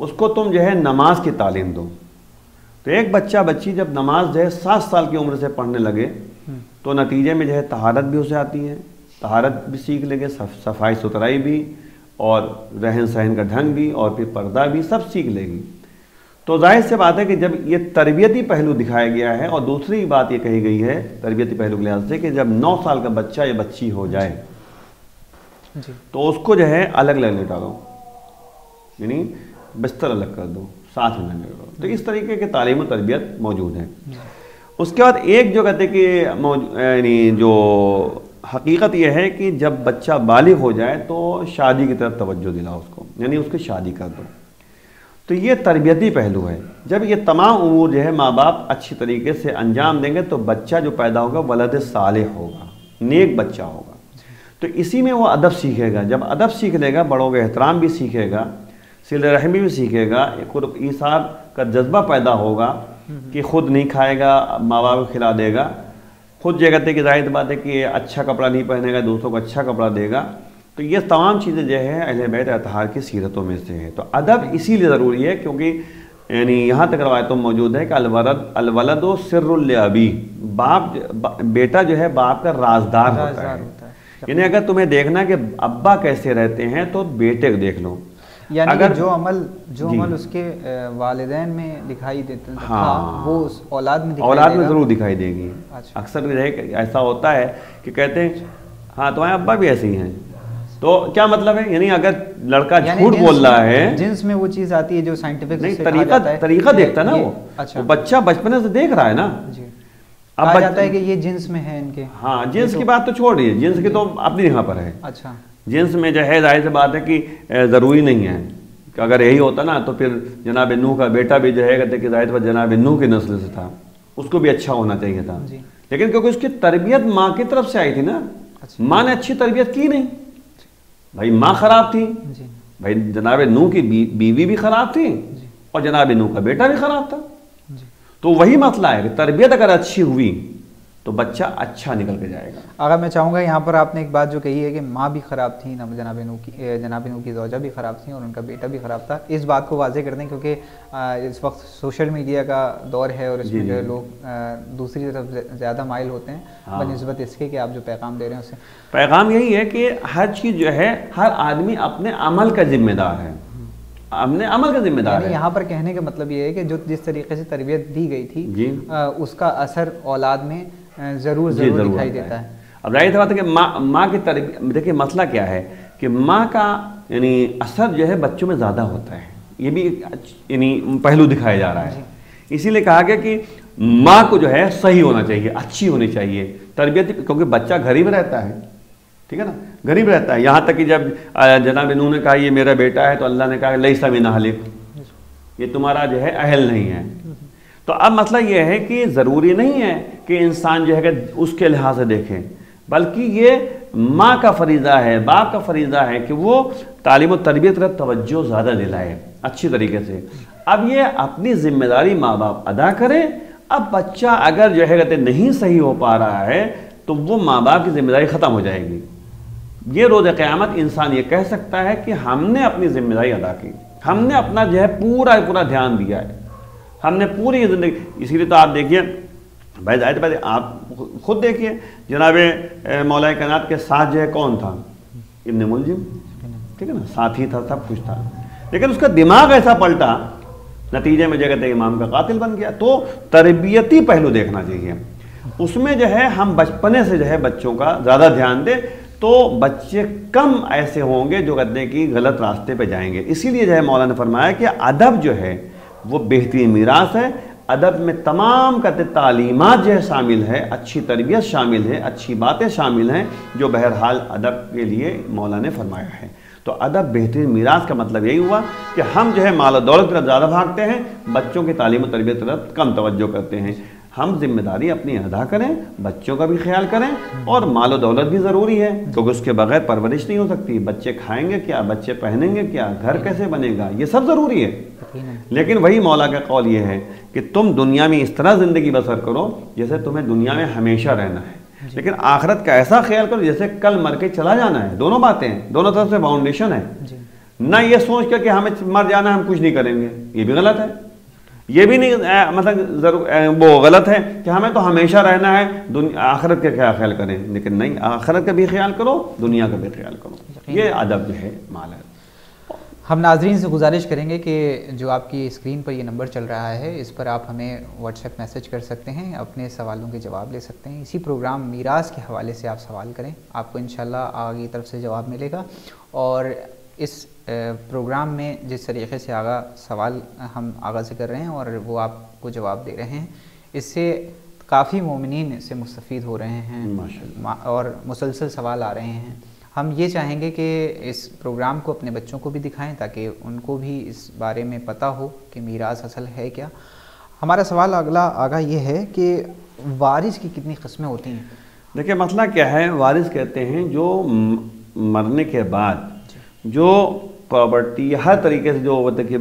اس کو تم جو ہے نماز کی تعلیم دو. تو ایک بچہ بچی جب نماز جو ہے 7 سال کی عمر سے پڑھنے لگے تو نتیجے میں جو ہے طہارت بھی اسے آتی ہے, طہارت بھی سیکھ لے گے, صفائی ستھرائی بھی, اور رہن سہن کا ڈھنگ بھی, اور پھر پردہ بھی, سب سیکھ لے گی. تو ظاہر سے بات ہے کہ جب یہ تربیتی پہلو دکھایا گیا ہے, اور دوسری بات یہ کہی گئی ہے تربیتی پہلو کے لحاظ سے کہ جب 9 سال کا بچہ یا بچی ہو جائے تو اس کو جو ہے الگ الگ لٹا دو, یعنی بستر الگ کر دو, ساتھ میں نہ لٹا دو. تو اس طریقے کی تعلیم و تربیت موجود ہے. اس کے بعد ایک جو کہتے کہ یعنی جو حقیقت یہ ہے کہ جب بچہ بالغ ہو جائے تو شادی کی طرف توجہ دلاؤ اس کو, یعنی اس کی شادی کر دو. تو یہ تربیتی پہلو ہے. جب یہ تمام امور جو ہے ماں باپ اچھی طریقے سے انجام دیں گے تو بچہ جو پیدا ہوگا ولد صالح ہوگا, نیک بچہ ہوگا. تو اسی میں وہ ادب سیکھے گا. جب ادب سیکھ لے گا, بڑوں کا احترام بھی سیکھے گا, صلہ رحمی بھی سیکھے گا, قرب ایثار کا جذبہ پیدا ہوگا کہ خود نہیں کھائے گا, ماں باپ کو کھلا دے گا, خود یہ کہتے کہ ظاہر بات ہے کہ اچھا کپڑا نہیں پہنے گا, دوسروں کو اچھا کپڑا دے گا. تو یہ تمام چیزیں جو ہے اہل بیت اطہار کی سیرتوں میں سے ہے. تو ادب اسی لیے ضروری ہے کیونکہ یعنی یہاں تک روایتوں موجود ہے کہ الولد سر لابی, باپ بیٹا جو ہے باپ کا رازدار ہوتا ہے. یعنی اگر تمہیں دیکھنا کہ ابا کیسے رہتے ہیں تو بیٹے کو دیکھ لو. یعنی اگر جو عمل اس کے والدین میں دکھائی دیتا تھا وہ اس اولاد میں ضرور دکھائی دے گی. اکثر ایسا ہوتا ہے کہ کہتے ہیں ہاں تمہارے ابا بھی ایسے ہی ہیں. تو کیا مطلب ہے, یعنی اگر لڑکا جھوٹ بول رہا ہے, جنس میں وہ چیز آتی ہے جو سائنٹیفک طریقہ دیکھتا ہے نا, وہ بچہ بچپنے سے دیکھ رہا ہے نا. کہا جاتا ہے کہ یہ جنس میں ہے ان کے. ہاں جنس کی بات تو چھوڑ رہی ہے, جنس کی تو اپنی جگہ پر ہے. اچھا جنس میں جو ہے ظاہر سی بات ہے کہ ضروری نہیں ہے کہ اگر یہی ہوتا نا تو پھر جناب نوح کا بیٹا بھی جو ہے کہتے کہ ظاہر بات جناب نوح کی نسل سے تھا, اس کو بھی اچھا ہونا چاہیے تھا. لیکن کیونکہ اس کی تربیت ماں کی طرف سے آئی تھی نا, ماں نے اچھی تربیت کی نہیں, بھائی ماں خراب تھی, بھائی جناب نوح کی بیوی بھی خراب تھی, اور جناب نوح کا بیٹا بھی خراب تھا. تو وہی مسئلہ ہے کہ تربیت اگر اچھی ہوئی تو بچہ اچھا نکل کے جائے گا. اگر میں چاہوں گا یہاں پر آپ نے ایک بات جو کہی ہے کہ ماں بھی خراب تھی, جناب نوح کی زوجہ بھی خراب تھیں اور ان کا بیٹا بھی خراب تھا, اس بات کو واضح کر دیں کیونکہ اس وقت سوشل میڈیا کا دور ہے اور اس میں جو ہے لوگ دوسری طرف زیادہ مائل ہوتے ہیں بنسبت اس کے کہ آپ جو پیغام دے رہے ہیں اسے. پیغام یہی ہے کہ ہر چیز جو ہے ہر آدمی اپنے عمل کا ذمہ دار ہے, اپنے عمل کا ذمہ دار ہے. یہاں پر کہنے کا مطلب یہ ہے کہ جو جس طریقے سے تربیت دی گئی تھی اس کا اثر اولاد میں ضرور دکھائی دیتا ہے. اب ظاہر بات ہے کہ ماں کی تربیت, دیکھیں مسئلہ کیا ہے کہ ماں کا یعنی اثر جو ہے بچوں میں زیادہ ہوتا ہے, یہ بھی یعنی پہلو دکھایا جا رہا ہے. اسی لیے کہا گیا کہ ماں کو جو ہے صحیح ہونا چاہیے, اچھی ہونی چاہیے تربیت, کیونکہ بچہ غریب رہتا ہے, ٹھیک ہے نا, غریب رہتا ہے. یہاں تک کہ جب جناب نوح نے کہا یہ میرا بیٹا ہے تو اللہ نے کہا لیسا من اہلک, یہ تمہارا جو ہے اہل نہیں ہے. تو اب مسئلہ یہ ہے کہ ضروری نہیں ہے کہ انسان جو ہے کہ اس کے لحاظ سے دیکھے, بلکہ یہ ماں کا فریضہ ہے, باپ کا فریضہ ہے کہ وہ تعلیم و تربیت کا توجہ زیادہ دلائے اچھی طریقے سے. اب یہ اپنی ذمہ داری ماں باپ ادا کرے. اب بچہ اگر جو ہے کہتے نہیں صحیح ہو پا رہا ہے تو وہ ماں باپ کی ذمہ داری ختم ہو جائے گی. یہ روز قیامت انسان یہ کہہ سکتا ہے کہ ہم نے اپنی ذمہ داری ادا کی, ہم نے اپنا جو ہے پورا دھیان دیا ہے, ہم نے پوری زندگی. اسی لیے تو آپ دیکھیے بھائی ظاہر آپ خود دیکھیے جناب مولا کائنات کے ساتھ جو ہے کون تھا, ابن ملجم, ٹھیک ہے نا, ساتھی تھا, سب کچھ تھا, لیکن اس کا دماغ ایسا پلٹا نتیجے میں جگہ امام کا قاتل بن گیا. تو تربیتی پہلو دیکھنا چاہیے, اس میں جو ہے ہم بچپنے سے جو ہے بچوں کا زیادہ دھیان دیں تو بچے کم ایسے ہوں گے جو کہتے ہیں کہ غلط راستے پہ جائیں گے. اسی لیے جو ہے مولانا نے فرمایا کہ ادب جو ہے وہ بہترین میراث ہے. ادب میں تمام کہتے تعلیمات جو ہے شامل ہے, اچھی تربیت شامل ہے, اچھی باتیں شامل ہیں جو بہرحال ادب کے لیے مولانا نے فرمایا ہے. تو ادب بہترین میراث کا مطلب یہی ہوا کہ ہم جو ہے مال و دولت کی طرف زیادہ بھاگتے ہیں, بچوں کی تعلیم و تربیت کی طرف کم توجہ کرتے ہیں. ہم ذمہ داری اپنی ادا کریں, بچوں کا بھی خیال کریں, اور مال و دولت بھی ضروری ہے کیونکہ اس کے بغیر پرورش نہیں ہو سکتی. بچے کھائیں گے کیا, بچے پہنیں گے کیا, گھر کیسے بنے گا, یہ سب ضروری ہے. لیکن وہی مولا کا قول یہ ہے کہ تم دنیا میں اس طرح زندگی بسر کرو جیسے تمہیں دنیا میں ہمیشہ رہنا ہے, لیکن آخرت کا ایسا خیال کرو جیسے کل مر کے چلا جانا ہے. دونوں باتیں ہیں, دونوں طرف سے باؤنڈیشن ہے. نہ یہ سوچ کر کہ ہمیں مر جانا ہم کچھ نہیں کریں گے، یہ بھی غلط ہے۔ یہ بھی نہیں مطلب وہ غلط ہے کہ ہمیں تو ہمیشہ رہنا ہے، آخرت کا کیا خیال کریں، لیکن نہیں، آخرت کا بھی خیال کرو، دنیا کا بھی خیال کرو، یہ ادب جو ہے مال ہے۔ ہم ناظرین سے گزارش کریں گے کہ جو آپ کی اسکرین پر یہ نمبر چل رہا ہے اس پر آپ ہمیں واٹس ایپ میسج کر سکتے ہیں، اپنے سوالوں کے جواب لے سکتے ہیں۔ اسی پروگرام میراث کے حوالے سے آپ سوال کریں، آپ کو انشاءاللہ آگے طرف سے جواب ملے گا۔ اور اس پروگرام میں جس طریقے سے سوال ہم آغاز سے کر رہے ہیں اور وہ آپ کو جواب دے رہے ہیں، اس سے کافی مومنین سے مستفید ہو رہے ہیں اور مسلسل سوال آ رہے ہیں۔ ہم یہ چاہیں گے کہ اس پروگرام کو اپنے بچوں کو بھی دکھائیں تاکہ ان کو بھی اس بارے میں پتہ ہو کہ میراث اصل ہے کیا۔ ہمارا سوال اگلا یہ ہے کہ وارث کی کتنی قسمیں ہوتی ہیں؟ دیکھیں مسئلہ کیا ہے، وارث کہتے ہیں جو مرنے کے بعد جو پراپرٹی ہر طریقے سے جو ہوتا ہے کہ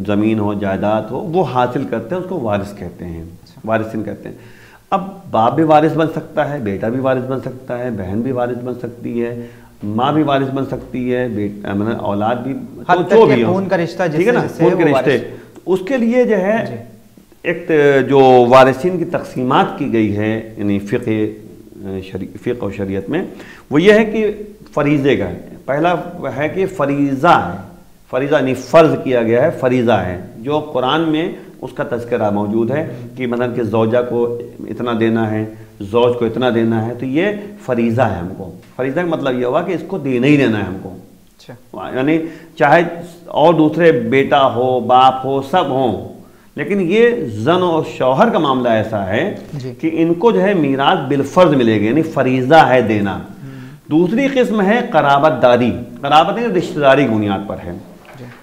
زمین ہو جائیداد ہو وہ حاصل کرتے ہیں، اس کو وارث کہتے ہیں، وارثین کہتے ہیں۔ اب باپ بھی وارث بن سکتا ہے، بیٹا بھی وارث بن سکتا ہے، بہن بھی وارث بن سکتی ہے، ماں بھی وارث بن سکتی ہے، مطلب اولاد بھی، جو بھی خون کا رشتہ، ٹھیک ہے نا، خون کے رشتے۔ اس کے لیے جو ہے ایک جو وارثین کی تقسیمات کی گئی ہے یعنی فقہ و شریعت میں، وہ یہ ہے کہ فریضے کا ہے۔ پہلا ہے کہ فریضہ ہے، فریضہ یعنی فرض کیا گیا ہے، فریضہ ہے، جو قرآن میں اس کا تذکرہ موجود ہے کہ مثلا کہ زوجہ کو اتنا دینا ہے، زوج کو اتنا دینا ہے، تو یہ فریضہ ہے ہم کو۔ فریضہ کا مطلب یہ ہوا کہ اس کو دینا ہی دینا ہے ہم کو، یعنی چاہے اور دوسرے بیٹا ہو، باپ ہو، سب ہوں، لیکن یہ زن و شوہر کا معاملہ ایسا ہے کہ ان کو جو ہے میراث بالفرض ملے گی، یعنی فریضہ ہے دینا۔ دوسری قسم ہے قرابت داری، قرابت رشتہ داری کی بنیاد پر ہے۔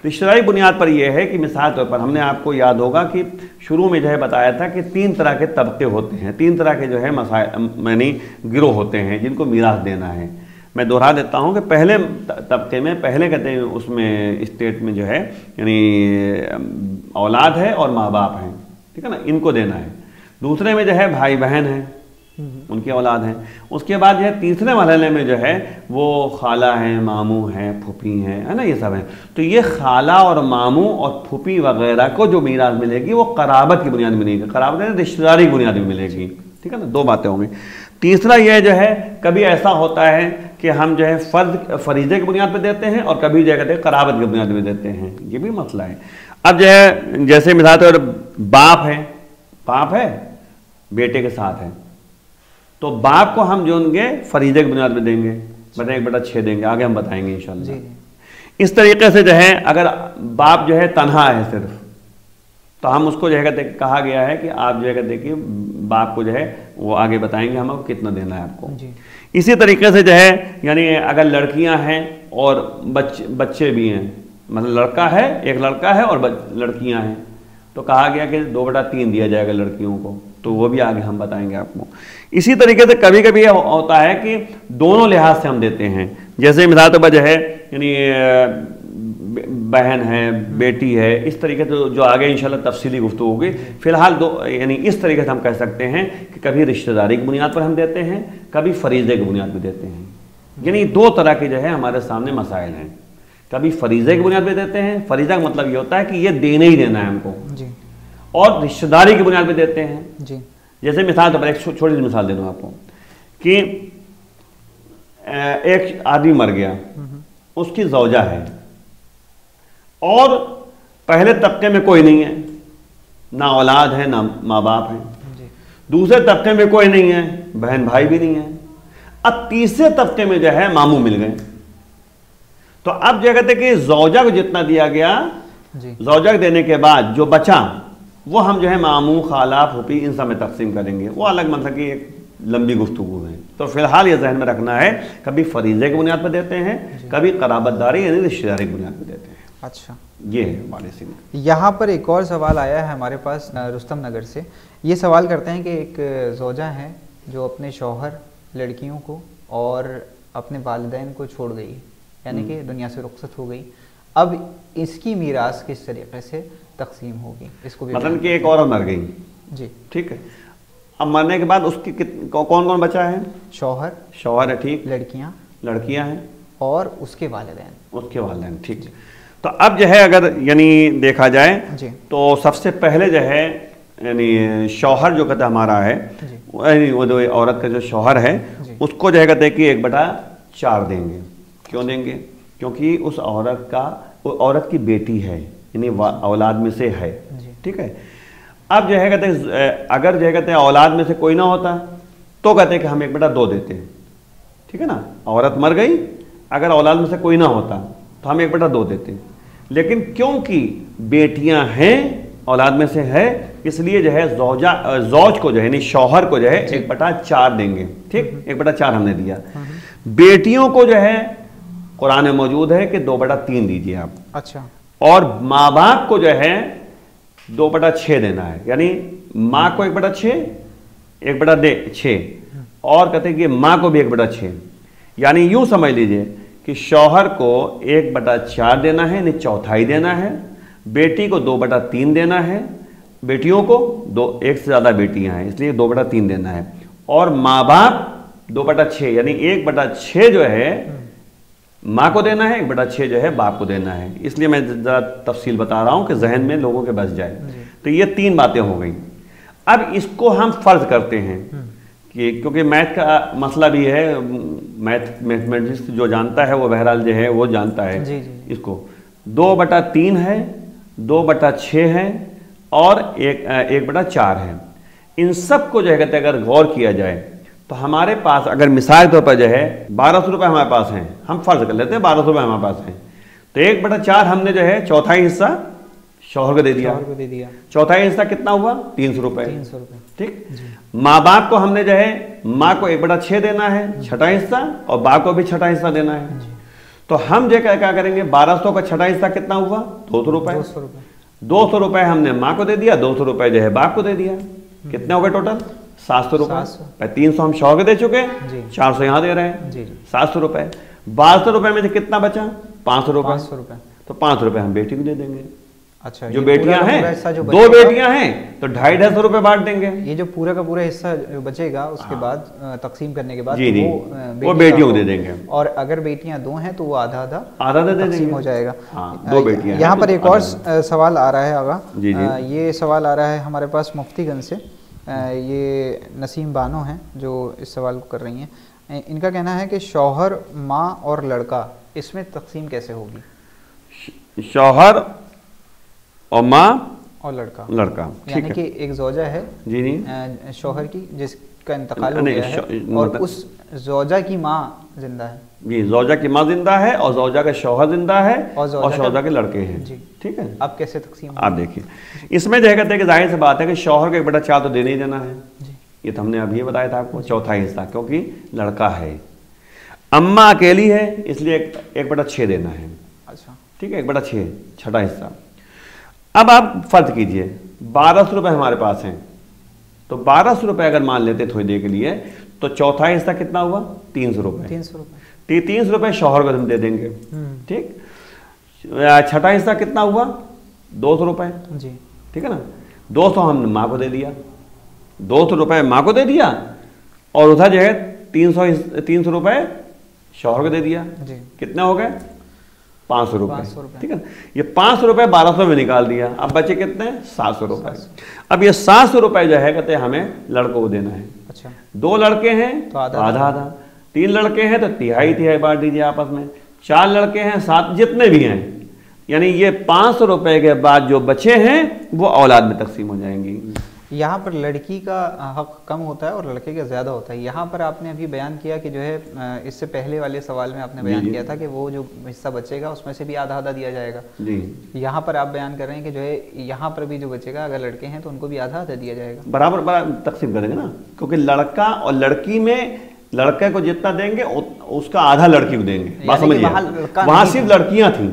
رشتہ داری بنیاد پر یہ ہے کہ مثال طور پر ہم نے آپ کو یاد ہوگا کہ شروع میں جو ہے بتایا تھا کہ 3 طرح کے طبقے ہوتے ہیں، 3 طرح کے جو ہے یعنی گروہ ہوتے ہیں جن کو میراث دینا ہے۔ میں دہرا دیتا ہوں کہ پہلے طبقے میں، پہلے کہتے ہیں اس میں اسٹیٹ میں جو ہے یعنی اولاد ہے اور ماں باپ ہیں، ٹھیک ہے نا، ان کو دینا ہے۔ دوسرے میں جو ہے بھائی بہن ہیں، ان کی اولاد ہیں۔ اس کے بعد جو ہے تیسرے مرحلے میں جو ہے وہ خالہ ہیں، ماموں ہیں، پھوپھی ہیں، ہے نا، یہ سب ہیں۔ تو یہ خالہ اور ماموں اور پھوپھی وغیرہ کو جو میراث ملے گی وہ قرابت کی بنیاد میں ملے گی، قرابت رشتہ داری کی بنیاد میں ملے گی، ٹھیک ہے نا، 2 باتیں ہوں گی۔ تیسرا یہ جو ہے کبھی ایسا ہوتا ہے کہ ہم جو ہے فریضے کی بنیاد پہ دیتے ہیں اور کبھی جو کہتے ہیں قرابت کی بنیاد میں دیتے ہیں، یہ بھی مسئلہ ہے۔ اب جو ہے جیسے مثال طور باپ ہے بیٹے کے ساتھ ہے، تو باپ کو ہم جو ان کے فریضے کی بنیاد پہ دیں گے، 1/6 دیں گے، آگے ہم بتائیں گے انشاءاللہ۔ اس طریقے سے جو ہے اگر باپ جو ہے تنہا ہے صرف، تو ہم اس کو جو ہے کہتے کہا گیا ہے کہ آپ جو ہے کہتے کہ باپ کو جو ہے وہ آگے بتائیں گے ہم کو کتنا دینا ہے آپ کو۔ اسی طریقے سے جو ہے یعنی اگر لڑکیاں ہیں اور بچے بھی ہیں، مطلب لڑکا ہے، ایک لڑکا ہے اور لڑکیاں ہیں، تو کہا گیا کہ 2/3 دیا جائے گا لڑکیوں کو، تو وہ بھی آگے ہم بتائیں گے آپ کو۔ اسی طریقے سے کبھی کبھی یہ ہوتا ہے کہ دونوں لحاظ سے ہم دیتے ہیں، جیسے مثال طور پر جو ہے یعنی بہن ہے، بیٹی ہے، اس طریقے سے جو آگے انشاءاللہ تفصیلی گفتگو ہوگی۔ فی الحال یعنی اس طریقے سے ہم کہہ سکتے ہیں کہ کبھی رشتہ داری کی بنیاد پر ہم دیتے ہیں، کبھی فریضے کی بنیاد پہ دیتے ہیں، یعنی 2 طرح کے جو ہے ہمارے سامنے مسائل ہیں۔ کبھی فریضے کی بنیاد پہ دیتے ہیں، فریضہ کا مطلب یہ ہوتا ہے کہ یہ دینا ہی دینا ہے ہم کو، اور رشتہ داری کی بنیاد پہ دیتے ہیں۔ جیسے مثال طور پر ایک چھوٹی سی مثال دے دوں آپ کو کہ ایک آدمی مر گیا، اس کی زوجہ ہے اور پہلے طبقے میں کوئی نہیں ہے، نہ اولاد ہے نہ ماں باپ ہیں، دوسرے طبقے میں کوئی نہیں ہے، بہن بھائی بھی نہیں ہے، اب تیسرے طبقے میں جو ہے ماموں مل گئے، تو اب جو کہتے ہیں کہ زوجہ کو جتنا دیا گیا، زوجہ کو دینے کے بعد جو بچا وہ ہم جو ہے ماموں، خالہ، پھوپھی ان سب میں تقسیم کریں گے، وہ الگ مطلب کی ایک لمبی گفتگو ہے۔ تو فی الحال یہ ذہن میں رکھنا ہے، کبھی فریضے کی بنیاد پہ دیتے ہیں، کبھی قرابت داری یعنی رشتہ داری کی بنیاد پہ دیتے ہیں۔ اچھا، یہ ہے وارثین۔ یہاں پر ایک اور سوال آیا ہے ہمارے پاس رستم نگر سے، یہ سوال کرتے ہیں کہ ایک زوجہ ہے جو اپنے شوہر، لڑکیوں کو اور اپنے والدین کو چھوڑ گئی، یعنی کہ دنیا سے رخصت ہو گئی، اب اس کی میراث کس طریقے سے تقسیم ہوگی؟ اس کو بھی مثلا کہ ایک عورت مر گئی، جی ٹھیک ہے، اب مرنے کے بعد اس کی کون کون بچا ہے؟ شوہر ہے، ٹھیک، لڑکیاں ہیں اور اس کے والدین، ٹھیک. تو اب جو ہے اگر یعنی دیکھا جائے تو سب سے پہلے جو ہے یعنی شوہر جو کہتے ہمارا ہے، وہ جو عورت کا جو شوہر ہے اس کو جو ہے کہتے ہیں کہ 1/4 دیں گے. کیوں دیں گے؟ کیونکہ اس عورت کی بیٹی ہے، یعنی اولاد میں سے ہے. ٹھیک ہے. اب جو ہے کہتے ہیں اگر جو ہے کہتے ہیں اولاد میں سے کوئی نہ ہوتا تو کہتے ہیں کہ ہم 1/2 دیتے ہیں. ٹھیک ہے نا. عورت مر گئی، اگر اولاد میں سے کوئی نہ ہوتا تو ہم 1/2 دیتے ہیں. لیکن کیونکہ بیٹیاں ہیں، اولاد میں سے ہے، اس لیے جو ہے زوج کو جو ہے یعنی شوہر کو جو ہے 1/4 دیں گے. ٹھیک. 1/4 ہم نے دیا. بیٹیوں کو جو ہے قرآن میں موجود ہے کہ 2/3 دیجیے آپ. اچھا. اور ماں باپ کو جو ہے 2/6 دینا ہے. یعنی ماں کو 1/6، 1/6، اور کہتے ہیں کہ ماں کو بھی 1/6. یعنی یوں سمجھ لیجئے کہ شوہر کو 1/4 دینا ہے، یعنی چوتھائی دینا ہے. بیٹی کو 2/3 دینا ہے. بیٹیوں کو ایک سے زیادہ بیٹیاں ہیں اس لیے 2/3 دینا ہے. اور ماں باپ 2/6، یعنی 1/6 جو ہے ماں کو دینا ہے، 1/6 جو ہے باپ کو دینا ہے. اس لیے میں ذرا تفصیل بتا رہا ہوں کہ ذہن میں لوگوں کے بس جائے. تو یہ 3 باتیں ہو گئیں. اب اس کو ہم فرض کرتے ہیں کہ کیونکہ میتھ کا مسئلہ بھی ہے، میتھمیٹکس جو جانتا ہے وہ بہرحال جو ہے وہ جانتا ہے اس کو. 2/3 ہے، 2/6 ہے اور 1/4 ہے. ان سب کو جو ہے کہتے ہیں اگر غور کیا جائے تو ہمارے پاس اگر مثال طور پر جو ہے 1200 روپے ہمارے پاس ہیں، ہم فرض کر لیتے ہیں 1200 روپے ہمارے پاس ہیں، تو 1/4 ہم نے جو ہے چوتھائی حصہ شوہر کو دے دیا. چوتھائی حصہ کتنا ہوا؟ 300 روپے. ٹھیک. ماں باپ کو ہم نے جو ہے ماں کو 1/6 دینا ہے، چھٹا حصہ، اور باپ کو بھی چھٹا حصہ دینا ہے. تو ہم جو کیا کریں گے، 1200 کا چھٹا حصہ کتنا ہوا؟ 200 روپے. 200 روپے ہم نے ماں کو دے دیا، 200 روپے جو ہے باپ کو دے دیا. کتنے ہو گئے ٹوٹل؟ 700 روپے. 300 ہم شوہر کو دے چکے، 400 یہاں دے رہے ہیں، 700 روپے. 1200 روپے میں سے کتنا بچا؟ 500 روپے. تو 500 روپے ہم بیٹی کو دے دیں گے. اچھا. جو بیٹیاں ہیں، 2 بیٹیاں ہیں تو 250 روپے بانٹ دیں گے. یہ جو پورا کا پورا حصہ بچے گا اس کے بعد تقسیم کرنے کے بعد وہ بیٹیوں کو دے دیں گے. اور اگر بیٹیاں 2 ہیں تو وہ آدھا دے دیں گے، ہو جائے گا. 2 بیٹیاں. یہاں پر ایک اور سوال آ رہا ہے آغا. یہ سوال آ رہا ہے ہمارے پاس مفتی گنج سے. یہ نسیم بانو ہیں جو اس سوال کو کر رہی ہیں. ان کا کہنا ہے کہ شوہر، ماں اور لڑکا، اس میں تقسیم کیسے ہوگی؟ شوہر اور ماں اور لڑکا. یعنی کہ ایک زوجہ ہے شوہر کی جس کا انتقال ہو گیا ہے اور اس زوجہ کی ماں زندہ ہے. جی. زوجہ کی ماں زندہ ہے اور زوجہ کا شوہر زندہ ہے اور شوہر کے لڑکے ہیں. ٹھیک ہے. اب کیسے تقسیم؟ آپ دیکھیے اس میں جو ہے کہتے ہیں کہ ظاہر سی بات ہے کہ شوہر کو 1/4 تو دینا ہی دینا ہے. یہ تو ہم نے ابھی بتایا تھا آپ کو. چوتھائی حصہ کیونکہ لڑکا ہے. اماں اکیلی ہے اس لیے 1/6 دینا ہے. اچھا. ٹھیک ہے. 1/6 چھٹا حصہ. اب آپ فرض کیجئے 1200 روپے ہمارے پاس ہیں تو 1200 روپے اگر مان لیتے تھوڑی دیر کے لیے تو چوتھائی حصہ کتنا ہوا؟ 300 روپے. 300 روپے شوہر کو ہم دے دیں گے. ٹھیک. چھٹا حصہ کتنا ہوا؟ 200 روپے. ٹھیک ہے نا. 200 ہم نے ماں کو دے دیا، 200 روپے ماں کو دے دیا اور ادھر جو ہے 300 روپے شوہر کو دے دیا. کتنے ہو گئے؟ 500 روپے. ٹھیک ہے. یہ 500 روپے 1200 میں نکال دیا. اب بچے کتنے؟ 700 روپے. اب یہ 700 روپے جو ہے کہتے ہیں ہمیں لڑکوں کو دینا ہے. 2 لڑکے ہیں تو آدھا. 3 لڑکے ہیں تو تہائی بانٹ دیجیے آپس میں. 4 لڑکے ہیں، 7 جتنے بھی ہیں، یعنی یہ 500 روپے کے بعد جو بچے ہیں وہ اولاد میں تقسیم ہو جائیں گی. یہاں پر لڑکی کا حق کم ہوتا ہے اور لڑکے کا زیادہ ہوتا ہے. یہاں پر آپ نے ابھی بیان کیا کہ جو ہے اس سے پہلے والے سوال میں آپ نے بیان کیا تھا کہ وہ جو حصہ بچے گا اس میں سے بھی آدھا دیا جائے گا. یہاں پر آپ بیان کر رہے ہیں کہ جو ہے یہاں پر بھی جو بچے گا اگر لڑکے ہیں تو ان کو بھی آدھا دیا جائے گا. برابر تقسیم کریں گے نا، کیونکہ لڑکا اور لڑکی میں لڑکے کو جتنا دیں گے اس کا آدھا لڑکی کو دیں گے. بات سمجھیے. وہاں صرف لڑکیاں تھیں،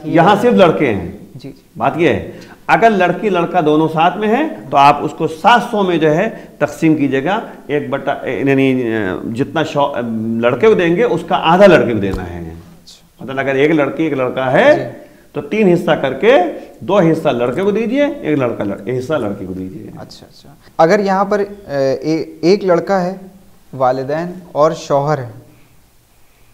یہاں صرف لڑکے ہیں. بات یہ ہے اگر لڑکی لڑکا دونوں ساتھ میں ہیں تو آپ اس کو 700 میں جو ہے تقسیم کیجئے گا. یعنی جتنا لڑکے کو دیں گے اس کا آدھا لڑکے کو دینا ہے. مطلب اگر ایک لڑکی ایک لڑکا ہے تو 3 حصہ کر کے 2 حصہ لڑکے کو دیجئے، ایک حصہ لڑکی کو دیجئے. اچھا. اگر یہاں پر ایک لڑکا ہے، والدین اور شوہر ہے،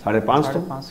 550।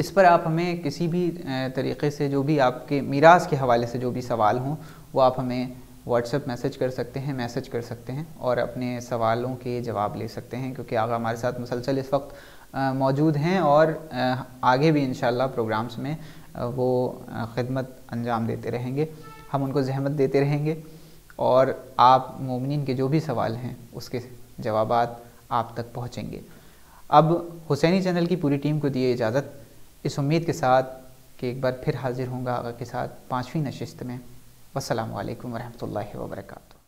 اس پر آپ ہمیں کسی بھی طریقے سے جو بھی آپ کے میراث کے حوالے سے جو بھی سوال ہوں وہ آپ ہمیں واٹس ایپ میسج کر سکتے ہیں اور اپنے سوالوں کے جواب لے سکتے ہیں، کیونکہ آغا ہمارے ساتھ مسلسل اس وقت موجود ہیں اور آگے بھی انشاءاللہ پروگرامز میں وہ خدمت انجام دیتے رہیں گے، ہم ان کو زحمت دیتے رہیں گے اور آپ مومنین کے جو بھی سوال ہیں اس کے جوابات آپ تک پہنچیں گے۔ اب حسینی چینل کی پوری ٹیم کو دیے اجازت، اس امید کے ساتھ کہ ایک بار پھر حاضر ہوں گا آقا کے ساتھ 5ویں نشست میں۔ والسلام علیکم ورحمۃ اللہ وبرکاتہ۔